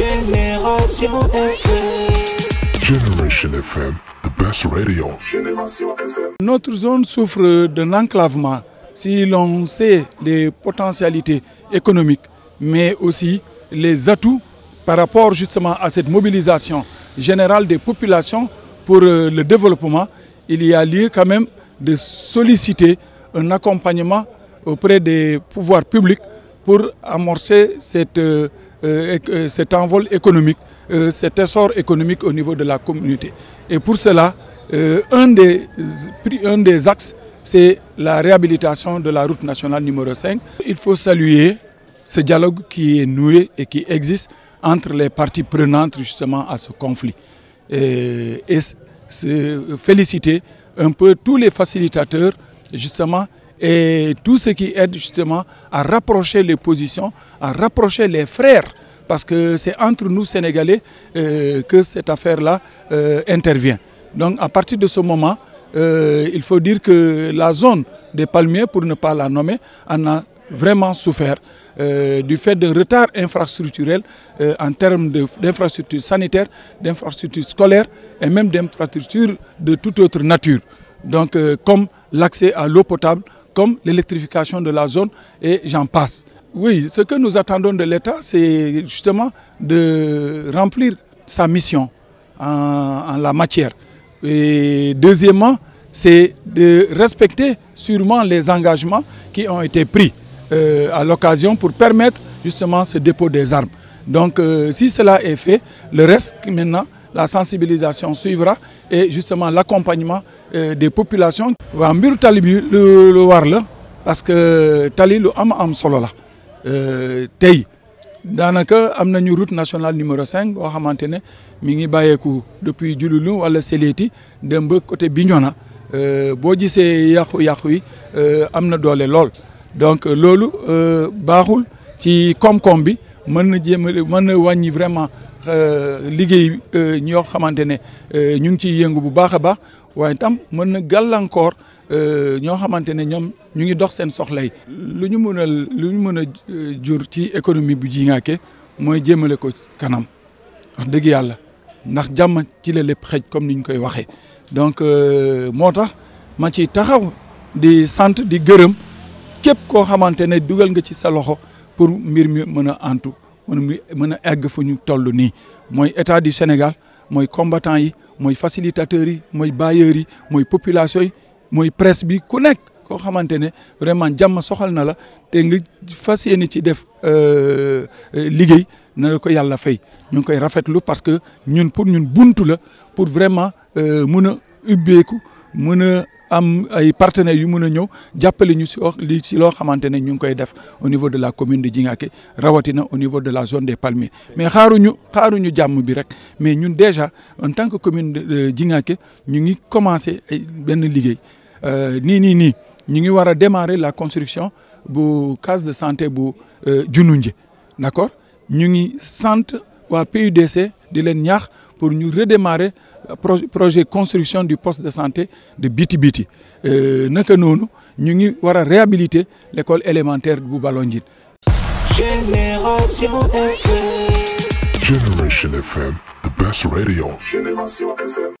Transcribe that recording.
Génération FM. Generation FM, the best radio. Génération FM. Notre zone souffre d'un enclavement si l'on sait les potentialités économiques, mais aussi les atouts par rapport justement à cette mobilisation générale des populations pour le développement. Il y a lieu quand même de solliciter un accompagnement auprès des pouvoirs publics pour amorcer cet envol économique, cet essor économique au niveau de la communauté. Et pour cela, un des axes, c'est la réhabilitation de la route nationale numéro 5. Il faut saluer ce dialogue qui est noué et qui existe entre les parties prenantes justement à ce conflit. Et féliciter un peu tous les facilitateurs justement et tout ce qui aide justement à rapprocher les positions, à rapprocher les frères, parce que c'est entre nous Sénégalais que cette affaire-là intervient. Donc à partir de ce moment, il faut dire que la zone des palmiers, pour ne pas la nommer, en a vraiment souffert du fait de retard infrastructurel en termes d'infrastructures sanitaires, d'infrastructures scolaires et même d'infrastructures de toute autre nature. Donc comme l'accès à l'eau potable, comme l'électrification de la zone et j'en passe. Oui, ce que nous attendons de l'État, c'est justement de remplir sa mission en la matière. Et deuxièmement, c'est de respecter sûrement les engagements qui ont été pris à l'occasion pour permettre justement ce dépôt des armes. Donc si cela est fait, le reste maintenant, la sensibilisation suivra et justement l'accompagnement des populations. Wa mbiru tali bi lu war la parce que tali lu am solo la tey daanaka am nañu route nationale numéro 5 boo xamante ne mi ngi bàyyeeku depuis Diouloulou wala Séléti dem ba côté Bignona boo gisee yàqu-yàqu yi am na doole lool. Donc loolu baaxul ci koom-koom bi mën na wàññi vraiment liggéey ñoo xamante ne ñu ngi ciy yëngu bu baax a baax waaye tam mën na gàllankoor ñoo xamante ne ñoom ñu ngi dox seen soxla yi. lu ñu mën a jur ci économie bu Djingaké mooy jéemale ko kanam wax dëgg yàlla ndax jàmm ci la lépp xëj comme ni ñu koy waxee. Donc moo tax ma ci taxaw di sant di gërëm képp koo xamante ne dugal nga ci sa loxo pour mbir mi mën a antu mën a egg fu ñu toll nii mooy état du Sénégal mooy combattant yi mooy facilitateurs yi mooy bailleurs yi mooy population yi mooy presse bi ku nekk koo xamante ne vraiment jàmm soxal na la te nga fas yéene ci def liggéey na la ko yàlla fay ñu ngi koy rafetlu parce que ñun buntu la pour vraiment mën a ubbeeku mën a am ay partenaires yu mën a ñëw jàppale ñu si loo xamante ne ñu ngi koy def au niveau de la commune de Djingaké rawatina au niveau de la zone des palmiers mais xaaruñu jàmm bi rek mais ñun déjà en tant que commune de Djingaké ñu ngi commencé ay benn liggéey nii ñu ngi war a démarrer la construction bu case de santé bu Djounoundjé d'accord ñu ngi sant waa PUDC di leen ñaax pour ñu redémarrer projet construction du poste de santé de Biti naka noonu ñu ngi war a réhabiliter l'école élémentaire bu Balonjine. Génération FM. Generation FM, the best radio. Génération FM.